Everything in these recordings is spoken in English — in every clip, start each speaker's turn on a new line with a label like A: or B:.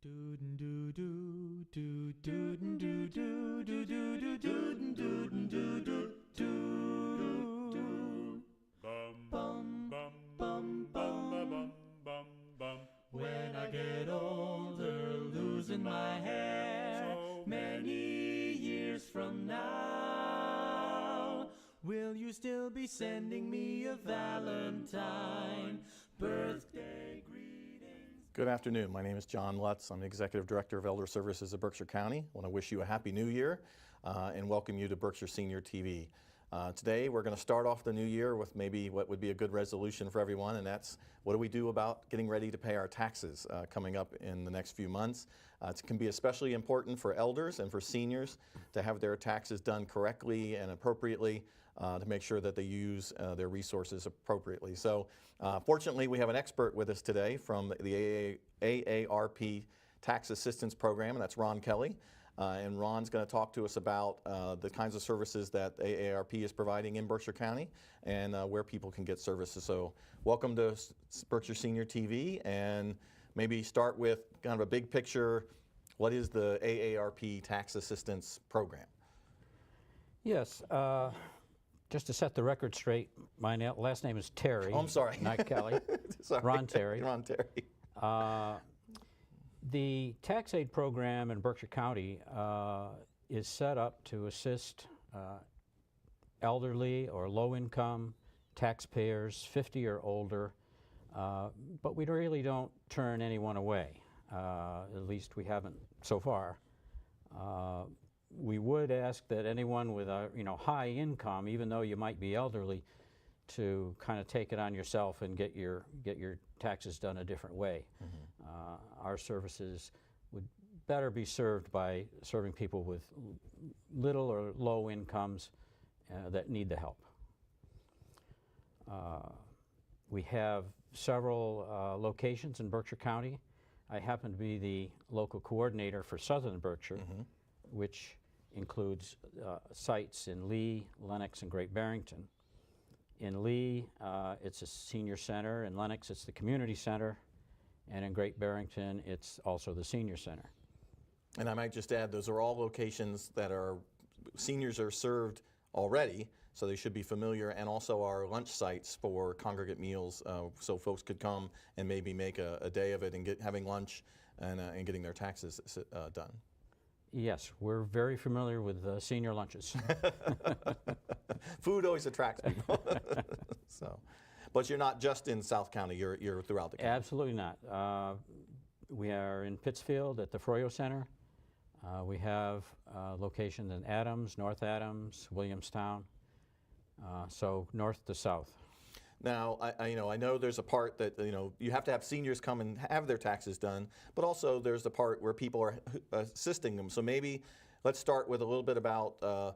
A: When I get older, losing my hair, many years from now, will you still be sending me a Valentine birthday greetings?
B: Good afternoon. My name is John Lutz. I'm the Executive Director of Elder Services of Berkshire County. I want to wish you a Happy New Year and welcome you to Berkshire Senior TV. Today we're going to start off the new year with maybe what would be a good resolution for everyone, and that's what do we do about getting ready to pay our taxes coming up in the next few months. It can be especially important for elders and for seniors to have their taxes done correctly and appropriately to make sure that they use their resources appropriately. So fortunately we have an expert with us today from the AARP Tax Assistance Program, and that's Ron Kelly. And Ron's going to talk to us about the kinds of services that AARP is providing in Berkshire County and where people can get services. So welcome to Berkshire Senior TV, and maybe start with kind of a big picture. What is the AARP Tax Assistance Program?
C: Yes, just to set the record straight, my last name is Terry.
B: Oh, I'm sorry.
C: Not Kelly.
B: Sorry.
C: Ron Terry.
B: Ron Terry.
C: The tax aid program in Berkshire County is set up to assist elderly or low-income taxpayers, 50 or older, but we really don't turn anyone away. At least we haven't so far. We would ask that anyone with a high income, even though you might be elderly, to kind of take it on yourself and get your taxes done a different way. Mm-hmm. Our services would better be served by serving people with little or low incomes that need the help. We have several locations in Berkshire County. I happen to be the local coordinator for Southern Berkshire, mm-hmm. which includes sites in Lee, Lenox, and Great Barrington. In Lee, it's a senior center. In Lenox, it's the community center. And in Great Barrington, it's also the senior center.
B: And I might just add, those are all locations that seniors are served already, so they should be familiar, and also our lunch sites for congregate meals, so folks could come and maybe make a day of it and having lunch and getting their taxes done.
C: Yes, we're very familiar with senior lunches.
B: Food always attracts people. So, but you're not just in South County, you're throughout the county.
C: Absolutely not. We are in Pittsfield at the Froyo Center. We have locations in Adams, North Adams, Williamstown, so north to south.
B: Now, I know there's a part that you have to have seniors come and have their taxes done, but also there's the part where people are assisting them. So maybe let's start with a little bit about the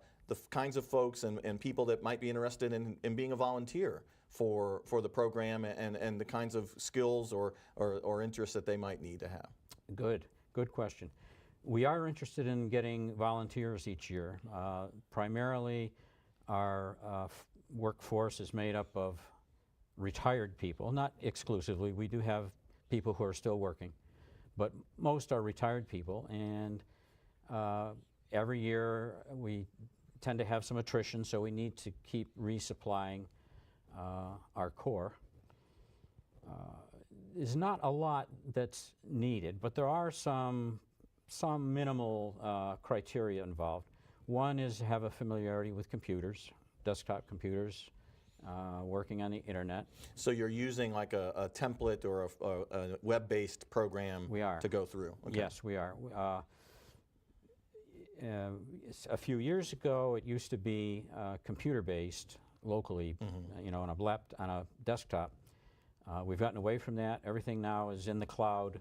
B: kinds of folks and people that might be interested in being a volunteer for the program and the kinds of skills or interests that they might need to have.
C: Good question. We are interested in getting volunteers each year. Primarily, our workforce is made up of retired people, not exclusively. We do have people who are still working, but most are retired people, and every year we tend to have some attrition, so we need to keep resupplying our core. There's not a lot that's needed, but there are some minimal criteria involved. One is to have a familiarity with computers, desktop computers, working on the internet.
B: So you're using like a template or a web-based program to go through? Okay.
C: Yes, we are. A few years ago, it used to be computer-based locally, mm-hmm. On a desktop. We've gotten away from that. Everything now is in the cloud.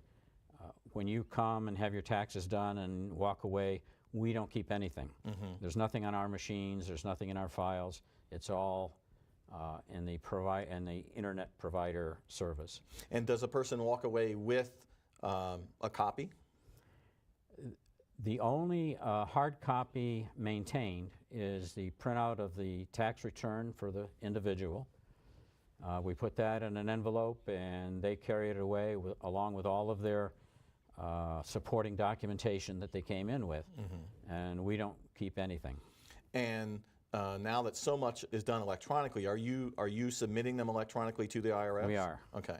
C: When you come and have your taxes done and walk away, we don't keep anything. Mm-hmm. There's nothing on our machines. There's nothing in our files. It's all in the internet provider service.
B: And does a person walk away with a copy?
C: The only hard copy maintained is the printout of the tax return for the individual. We put that in an envelope and they carry it away along with all of their supporting documentation that they came in with, and we don't keep anything.
B: And now that so much is done electronically, are you submitting them electronically to the IRS?
C: We are.
B: Okay.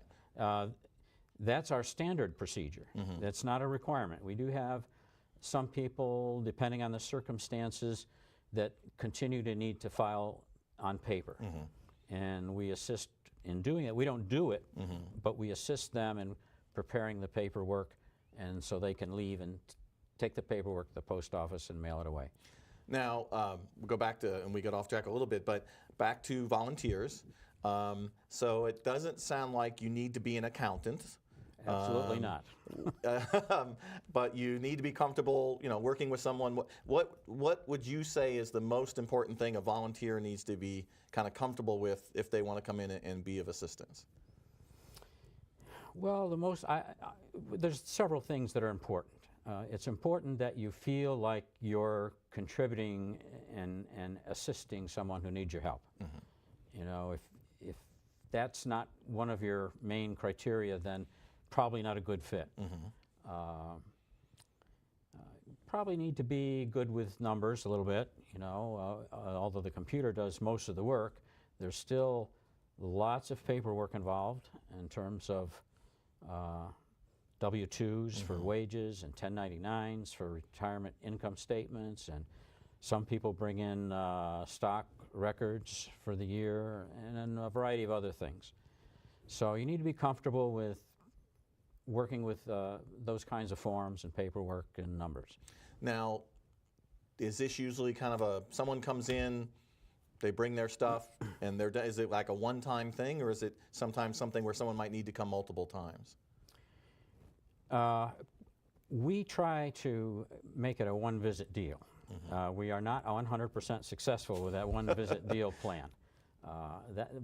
C: That's our standard procedure. That's not a requirement. We do have some people, depending on the circumstances, that continue to need to file on paper. And we assist in doing it. We don't do it, but we assist them in preparing the paperwork, and so they can leave and take the paperwork to the post office and mail it away.
B: Now, we'll go back to, and we got off track a little bit, but back to volunteers. So it doesn't sound like you need to be an accountant.
C: Absolutely not.
B: But you need to be comfortable, working with someone. What would you say is the most important thing a volunteer needs to be kind of comfortable with if they want to come in and be of assistance?
C: Well, there's several things that are important. It's important that you feel like you're contributing and assisting someone who needs your help. If that's not one of your main criteria, then probably not a good fit. Probably need to be good with numbers a little bit. Although the computer does most of the work, there's still lots of paperwork involved in terms of W-2s for wages and 1099s for retirement income statements, and some people bring in stock records for the year, and then a variety of other things. So you need to be comfortable with working with those kinds of forms and paperwork and numbers.
B: Now, is this usually kind of someone comes in, they bring their stuff, and is it like a one-time thing, or is it sometimes something where someone might need to come multiple times?
C: We try to make it a one-visit deal. We are not 100% successful with that one-visit deal plan.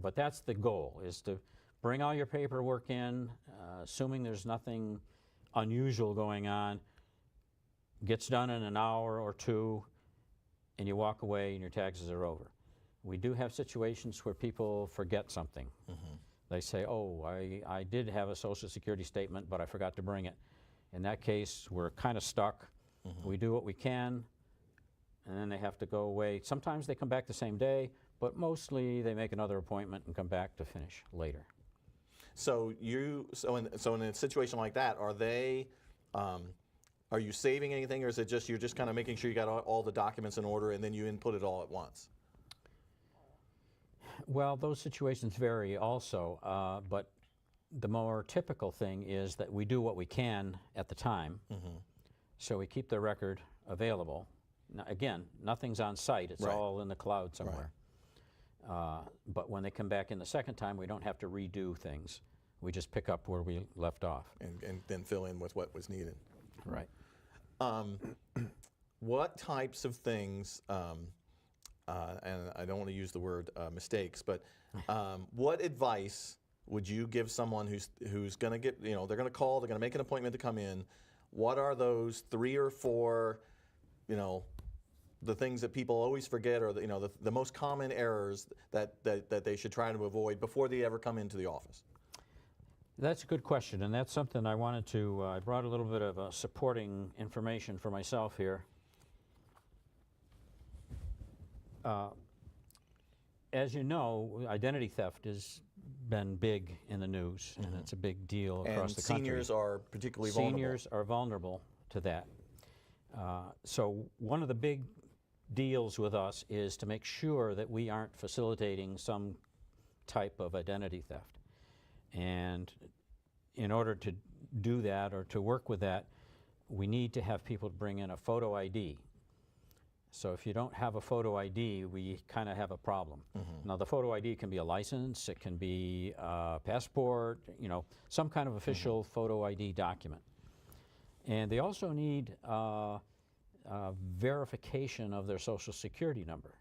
C: But that's the goal, is to bring all your paperwork in, assuming there's nothing unusual going on, gets done in an hour or two, and you walk away and your taxes are over. We do have situations where people forget something. They say, oh, I did have a Social Security statement, but I forgot to bring it. In that case, we're kind of stuck. We do what we can, and then they have to go away. Sometimes they come back the same day, but mostly they make another appointment and come back to finish later.
B: So in a situation like that, are you saving anything, or is it just you're just kind of making sure you got all the documents in order and then you input it all at once?
C: Well, those situations vary also, but the more typical thing is that we do what we can at the time, so we keep the record available. Now, again, nothing's on site, it's all in the cloud somewhere. But when they come back in the second time, we don't have to redo things. We just pick up where we left off.
B: And then fill in with what was needed.
C: Right.
B: What types of things, and I don't want to use the word mistakes, but what advice would you give someone who's going to get, they're going to call, they're going to make an appointment to come in? What are those 3 or 4, the things that people always forget, or the most common errors that they should try to avoid before they ever come into the office?
C: That's a good question, and that's something I wanted to, I brought a little bit of supporting information for myself here. As you know, identity theft has been big in the news, and it's a big deal across the country.
B: And seniors are particularly vulnerable.
C: Seniors are vulnerable to that. So one of the big deals with us is to make sure that we aren't facilitating some type of identity theft. And in order to do that or to work with that, we need to have people bring in a photo ID. So if you don't have a photo ID, we kind of have a problem. Now the photo ID can be a license, it can be a passport, some kind of official photo ID document. And they also need verification of their Social Security number.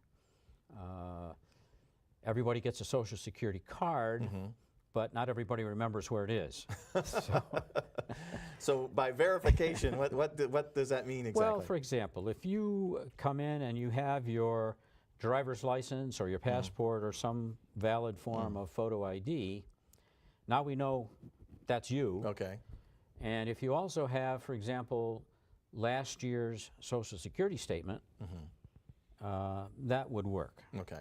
C: Everybody gets a Social Security card, but not everybody remembers where it is.
B: So by verification, what does that mean exactly?
C: Well, for example, if you come in and you have your driver's license or your passport or some valid form of photo ID, now we know that's you.
B: Okay.
C: And if you also have, for example, last year's Social Security statement, that would work.
B: Okay.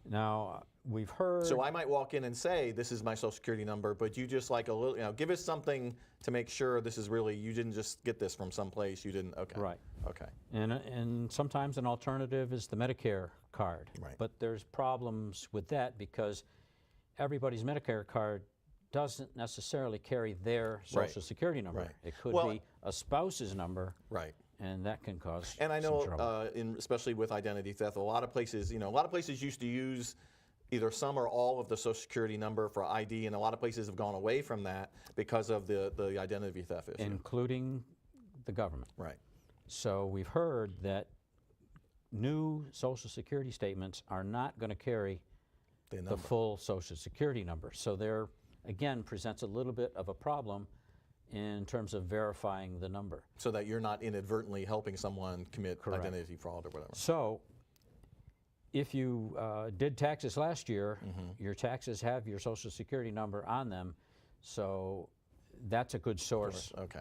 C: Now, we've heard...
B: So I might walk in and say, this is my Social Security number, but you just like a little, give us something to make sure this is really, you didn't just get this from someplace, you didn't, okay.
C: Right.
B: Okay.
C: And sometimes an alternative is the Medicare card.
B: Right.
C: But there's problems with that because everybody's Medicare card doesn't necessarily carry their Social Security number.
B: Right.
C: It could
B: Well,
C: be a spouse's number.
B: Right.
C: And that can cause
B: And I
C: some
B: know,
C: trouble.
B: especially with identity theft, a lot of places, used to use either some or all of the Social Security number for ID, and a lot of places have gone away from that because of the identity theft issue.
C: Including the government.
B: Right.
C: So we've heard that new Social Security statements are not going to carry the full Social Security number. So there, again, presents a little bit of a problem in terms of verifying the number.
B: So that you're not inadvertently helping someone commit
C: Correct.
B: identity fraud or whatever.
C: So if you did taxes last year, your taxes have your Social Security number on them, so that's a good source
B: Okay.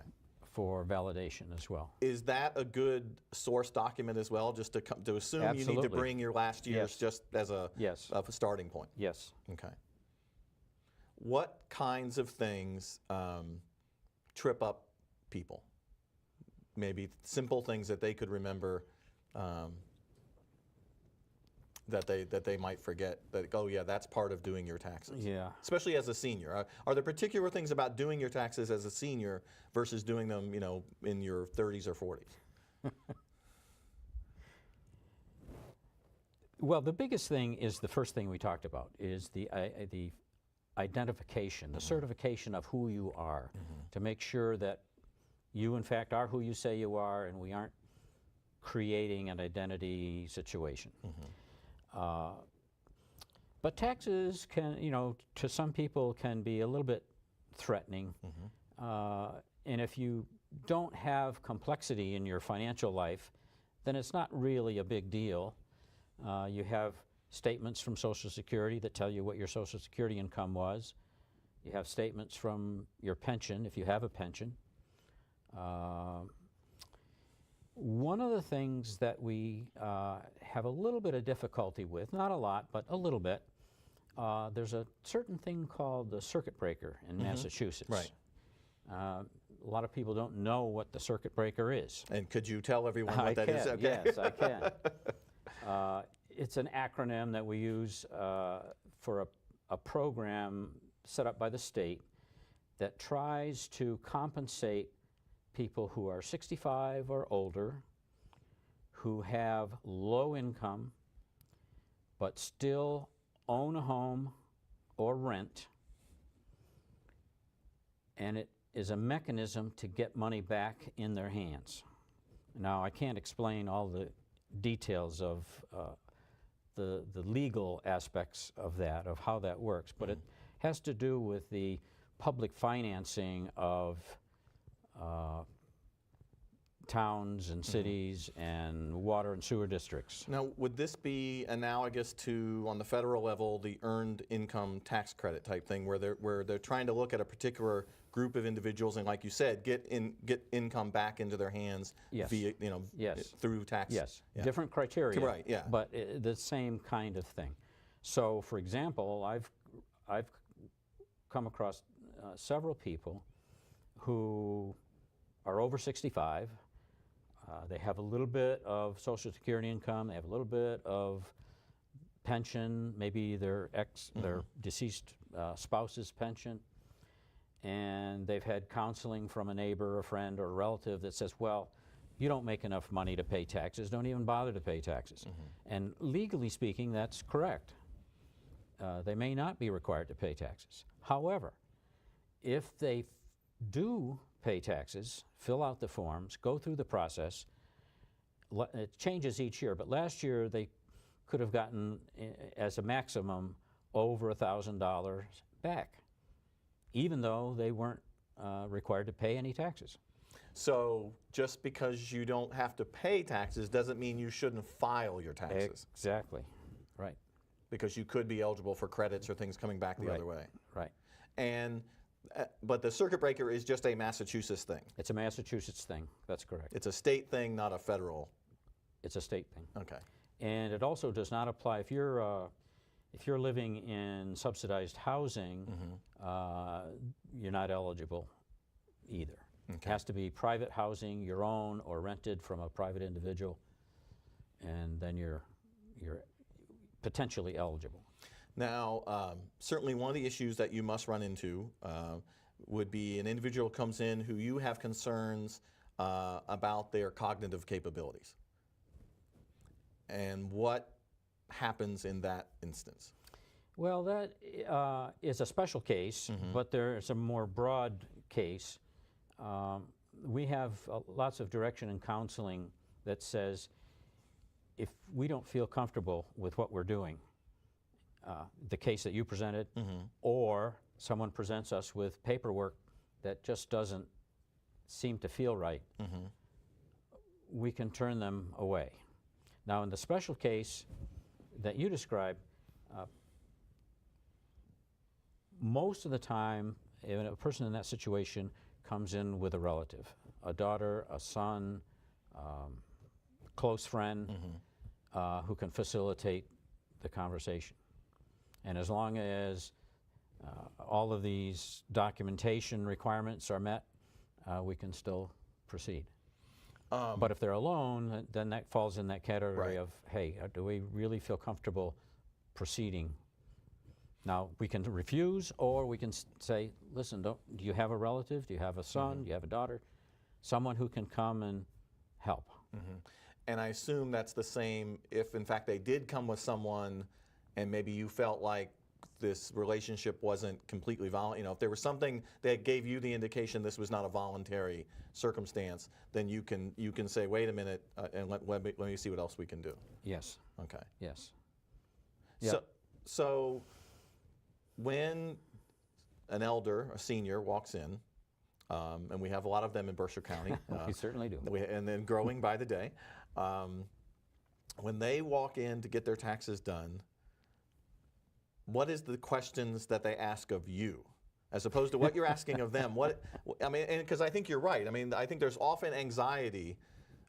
C: for validation as well.
B: Is that a good source document as well, just to assume you need to
C: Absolutely.
B: bring your last year's
C: Yes.
B: just as a starting point?
C: Yes.
B: Okay. What kinds of things trip up people? Maybe simple things that they could remember that they might forget. That, oh yeah, that's part of doing your taxes.
C: Yeah.
B: Especially as a senior. Are there particular things about doing your taxes as a senior versus doing them, in your 30s or 40s?
C: Well, the biggest thing is the first thing we talked about, is the identification, the certification of who you are, to make sure that you, in fact, are who you say you are, and we aren't creating an identity situation. But taxes can, to some people can be a little bit threatening. And if you don't have complexity in your financial life, then it's not really a big deal. You have statements from Social Security that tell you what your Social Security income was. You have statements from your pension, if you have a pension. One of the things that we have a little bit of difficulty with, not a lot, but a little bit, there's a certain thing called the circuit breaker in Massachusetts.
B: Right.
C: A lot of people don't know what the circuit breaker is.
B: And could you tell everyone what that is? Okay.
C: Yes, I can. It's an acronym that we use for a program set up by the state that tries to compensate people who are 65 or older, who have low income, but still own a home or rent, and it is a mechanism to get money back in their hands. Now, I can't explain all the details of the legal aspects of that, of how that works, but it has to do with the public financing of towns and cities and water and sewer districts.
B: Now, would this be analogous to, on the federal level, the earned income tax credit type thing, where they're trying to look at a particular group of individuals and, like you said, get income back into their hands via, through tax?
C: Yes,
B: Yeah.
C: different criteria,
B: Right, yeah.
C: but the same kind of thing. So, for example, I've come across several people who are over 65. They have a little bit of Social Security income. They have a little bit of pension, maybe their deceased spouse's pension, and they've had counseling from a neighbor, a friend, or a relative that says, well, you don't make enough money to pay taxes, don't even bother to pay taxes. And legally speaking, that's correct. They may not be required to pay taxes. However, if they do pay taxes, fill out the forms, go through the process, it changes each year, but last year they could have gotten, as a maximum, over $1,000 back, even though they weren't required to pay any taxes.
B: So just because you don't have to pay taxes doesn't mean you shouldn't file your taxes.
C: Exactly, right.
B: Because you could be eligible for credits or things coming back the other way.
C: Right.
B: And But the circuit breaker is just a Massachusetts thing.
C: It's a Massachusetts thing. That's correct.
B: It's a state thing, not a federal.
C: It's a state thing.
B: Okay.
C: And it also does not apply if you're living in subsidized housing. You're not eligible either. It has to be private housing, your own or rented from a private individual, and then you're potentially eligible.
B: Now, certainly one of the issues that you must run into would be an individual comes in who you have concerns about their cognitive capabilities. And what happens in that instance?
C: Well, that is a special case, but there's a more broad case. We have lots of direction and counseling that says if we don't feel comfortable with what we're doing, the case that you presented, or someone presents us with paperwork that just doesn't seem to feel right, we can turn them away. Now, in the special case that you described, most of the time, a person in that situation comes in with a relative, a daughter, a son, close friend, who can facilitate the conversation. And as long as all of these documentation requirements are met, we can still proceed. But if they're alone, then that falls in that category of, hey, do we really feel comfortable proceeding? Now, we can refuse, or we can say, listen, do you have a relative? Do you have a son? Do you have a daughter? Someone who can come and help.
B: And I assume that's the same if, in fact, they did come with someone and maybe you felt like this relationship wasn't completely voluntary. If there was something that gave you the indication this was not a voluntary circumstance, then you can say, wait a minute, and let me see what else we can do.
C: Yes.
B: Okay.
C: Yes.
B: So when an elder, a senior, walks in, and we have a lot of them in Berkshire County.
C: We certainly do.
B: And then growing by the day. When they walk in to get their taxes done, what is the questions that they ask of you, as opposed to what you're asking of them? And because I think you're right. I think there's often anxiety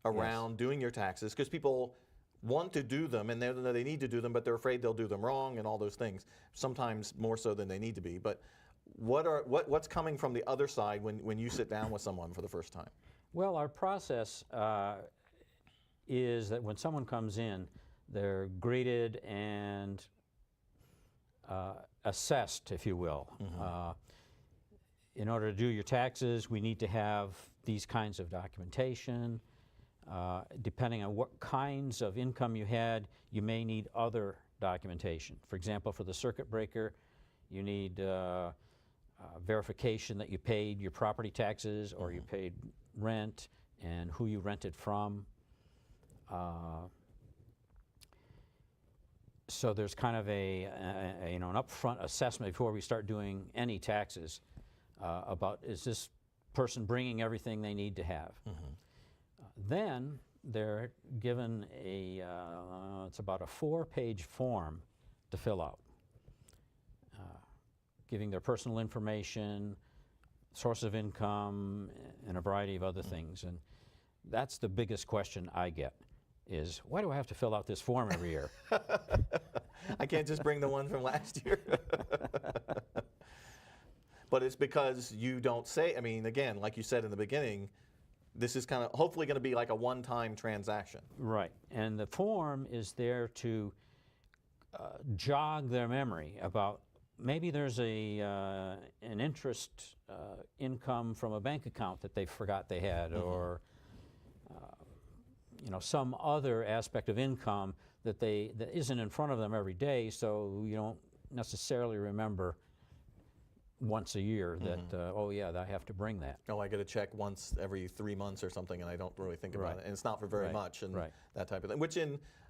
B: around doing your taxes because people want to do them and they need to do them, but they're afraid they'll do them wrong and all those things. Sometimes more so than they need to be. But what's coming from the other side when you sit down with someone for the first time?
C: Well, our process is that when someone comes in, they're graded and assessed, if you will. In order to do your taxes, we need to have these kinds of documentation. Depending on what kinds of income you had, you may need other documentation. For example, for the circuit breaker, you need verification that you paid your property taxes or you paid rent and who you rented from. So there's kind of an upfront assessment before we start doing any taxes about, is this person bringing everything they need to have? Then they're given it's about a 4-page form to fill out, giving their personal information, source of income, and a variety of other things. And that's the biggest question I get is, why do I have to fill out this form every year?
B: I can't just bring the one from last year. But it's because you don't say, again, like you said in the beginning, this is kind of hopefully going to be like a one-time transaction. Right.
C: And the form is there to jog their memory about maybe there's an interest income from a bank account that they forgot they had, or some other aspect of income that isn't in front of them every day, so you don't necessarily remember once a year that, oh yeah, I have to bring that.
B: Oh, I get a check once every 3 months or something, and I don't really think about it. And it's not for very much, and that type of thing. Which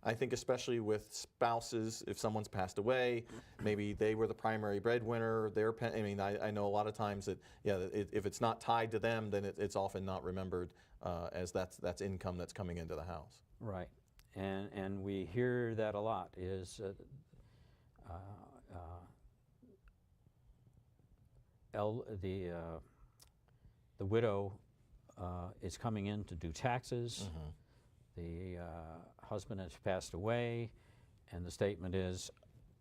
B: I think especially with spouses, if someone's passed away, maybe they were the primary breadwinner, I know a lot of times that, if it's not tied to them, then it's often not remembered as that's income that's coming into the house.
C: Right. And we hear that a lot the widow is coming in to do taxes. The husband has passed away, and the statement is,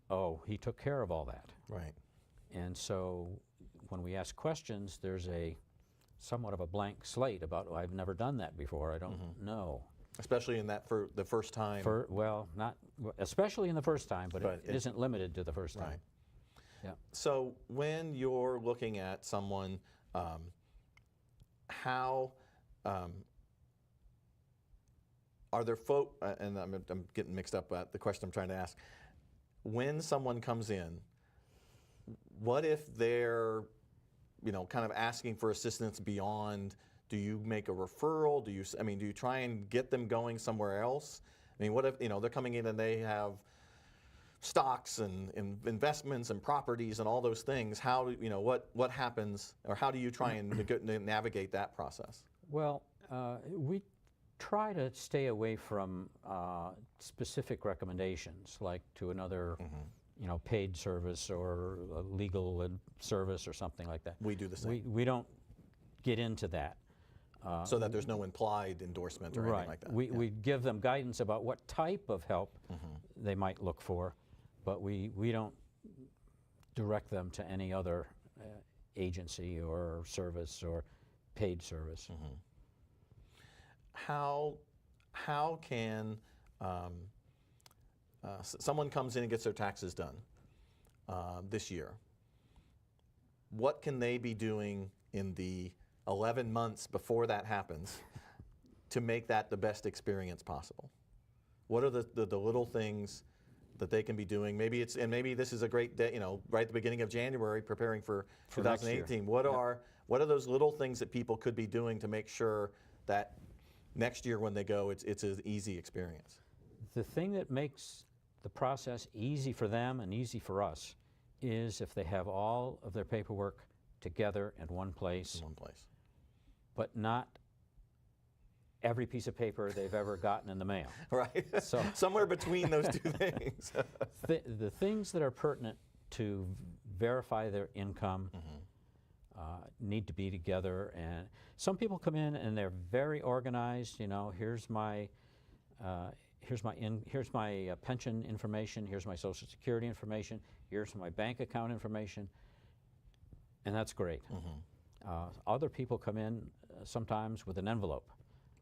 C: oh, he took care of all that.
B: Right.
C: And so when we ask questions, there's a somewhat of a blank slate about, oh, I've never done that before, I don't know.
B: Especially in that for the first time.
C: Well, not especially in the first time, but
B: But
C: it isn't limited to the first time.
B: Right.
C: Yeah.
B: So when you're looking at someone, how are there folk, and I'm getting mixed up at the question I'm trying to ask. When someone comes in, what if they're, kind of asking for assistance beyond? Do you make a referral? Do you try and get them going somewhere else? I mean, what if, they're coming in and they have stocks and investments and properties and all those things? How do, what happens, or how do you try and navigate that process?
C: Well, we try to stay away from specific recommendations, like to another, paid service or a legal service or something like that.
B: We do the same.
C: We don't get into that.
B: So that there's no implied endorsement or anything like that.
C: We give them guidance about what type of help they might look for, but we don't direct them to any other agency or service or paid service.
B: How can someone comes in and gets their taxes done this year? What can they be doing in the 11 months before that happens to make that the best experience possible? What are the little things that they can be doing? Maybe this is a great day, right at the beginning of January, preparing for 2018. What are those little things that people could be doing to make sure that next year when they go, it's an easy experience?
C: The thing that makes the process easy for them and easy for us is if they have all of their paperwork together in one place.
B: In one place.
C: But not every piece of paper they've ever gotten in the mail.
B: Right.
C: So
B: somewhere between those two things.
C: The things that are pertinent to verify their income need to be together. And some people come in and they're very organized. Here's my pension information. Here's my Social Security information. Here's my bank account information, and that's great. Other people come in sometimes with an envelope.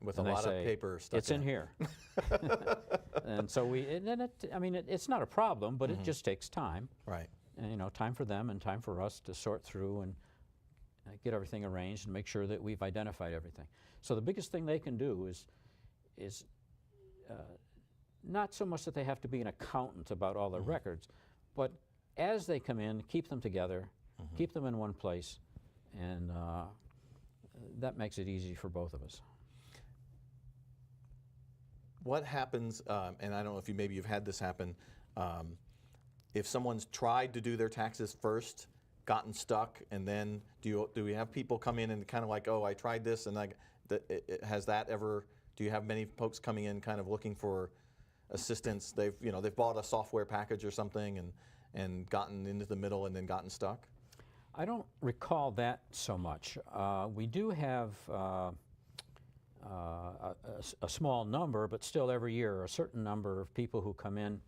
B: With a lot of paper stuck
C: it's in here. And so it's not a problem, but it just takes time.
B: Right.
C: And, time for them and time for us to sort through and get everything arranged and make sure that we've identified everything. So the biggest thing they can do is not so much that they have to be an accountant about all their records, but as they come in, keep them together, keep them in one place, and that makes it easy for both of us.
B: What happens, and I don't know if maybe you've had this happen, if someone's tried to do their taxes first, gotten stuck, and then do we have people come in and kind of like, oh, I tried this, and has that ever? Do you have many folks coming in kind of looking for assistance? They've bought a software package or something and gotten into the middle and then gotten stuck?
C: I don't recall that so much. We do have a small number, but still every year a certain number of people who come in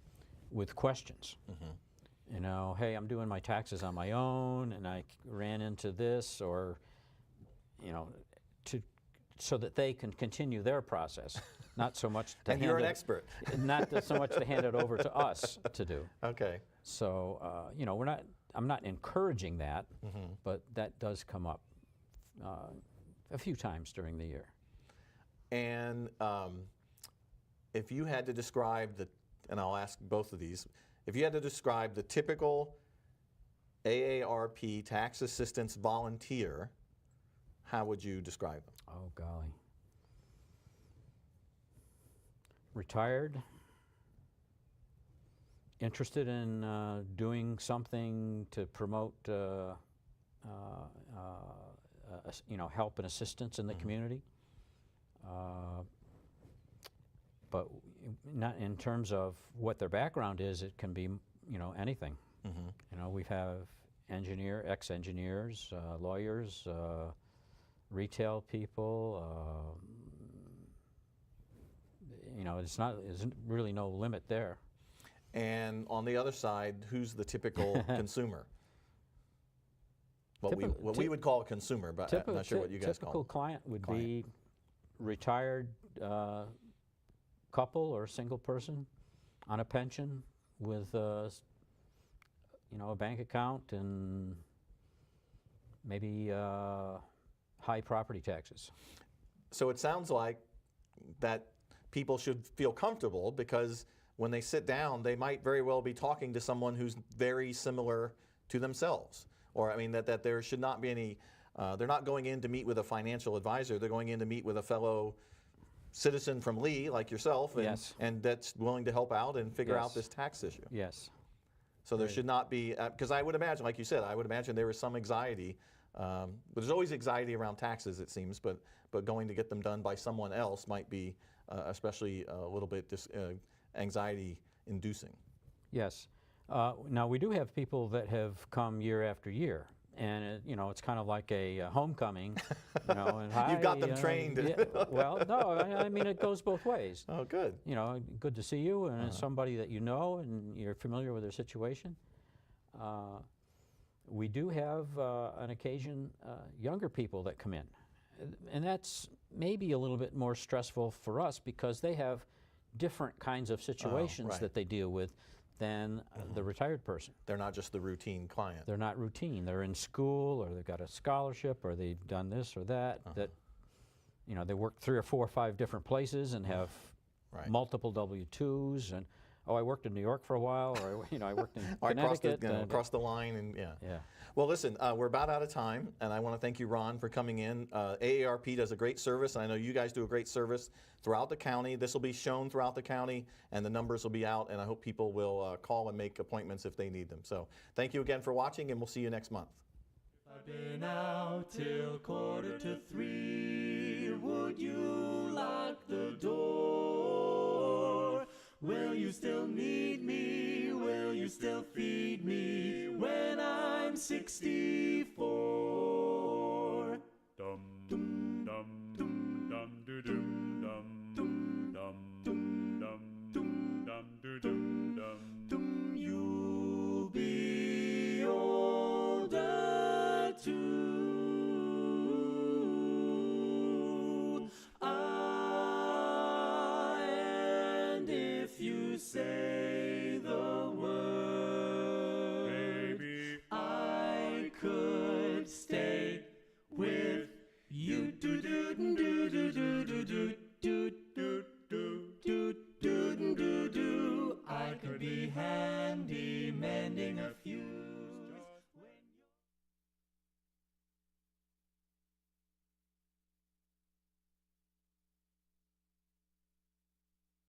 C: with questions. Hey, I'm doing my taxes on my own and I ran into this, or so that they can continue their process, not so much to
B: and you're an expert.
C: Not so much to hand it over to us to do.
B: Okay.
C: So I'm not encouraging that, but that does come up a few times during the year.
B: And if you had to describe and I'll ask both of these, if you had to describe the typical AARP tax assistance volunteer, how would you describe them?
C: Oh, golly. Retired, interested in doing something to promote help and assistance in the community. But not in terms of what their background is. It can be anything. We have ex-engineers, lawyers, retail people. You know, there's really no limit there.
B: And on the other side, who's the typical consumer? What we would call a consumer, but I'm not sure what you guys call
C: Typical client would be retired couple or single person on a pension with you know, a bank account and maybe high property taxes.
B: So it sounds like that people should feel comfortable, because when they sit down, they might very well be talking to someone who's very similar to themselves. Or, I mean, that there should not be any, they're not going in to meet with a financial advisor, they're going in to meet with a fellow citizen from Lee, like yourself, and,
C: Yes.
B: and that's willing to help out and figure out this tax issue.
C: Yes.
B: So there should not be, because I would imagine, like you said, I would imagine there is some anxiety. But there's always anxiety around taxes, it seems, but going to get them done by someone else might be especially a little bit anxiety-inducing.
C: Yes. Now, we do have people that have come year after year, and you know, it's kind of like a homecoming. You know, and hi,
B: You've got them trained.
C: Yeah, well, no, I mean, it goes both ways.
B: Oh, good.
C: You know, good to see you, and it's somebody that you know and you're familiar with their situation. We do have, on occasion, younger people that come in, and that's maybe a little bit more stressful for us because they have different kinds of situations that they deal with than the retired person.
B: They're not just the routine client.
C: They're not routine. They're in school, or they've got a scholarship, or they've done this or that. That, you know, they work 3 or 4 or 5 different places and have multiple W-2s, and I worked in New York for a while, or you know, I worked in Connecticut,
B: across the line, and
C: yeah.
B: Well, listen, we're about out of time, and I want to thank you, Ron, for coming in. AARP does a great service, and I know you guys do a great service throughout the county. This will be shown throughout the county, and the numbers will be out, and I hope people will call and make appointments if they need them. So thank you again for watching, and we'll see you next month.
A: I've been out till 2:45. Would you lock the door? Will you still need me? Will you still feed me when I'm 64? Dum dum dum dum dum doo dum dum dum dum dum dum dum doo dum dum. You'll be older too. And if you say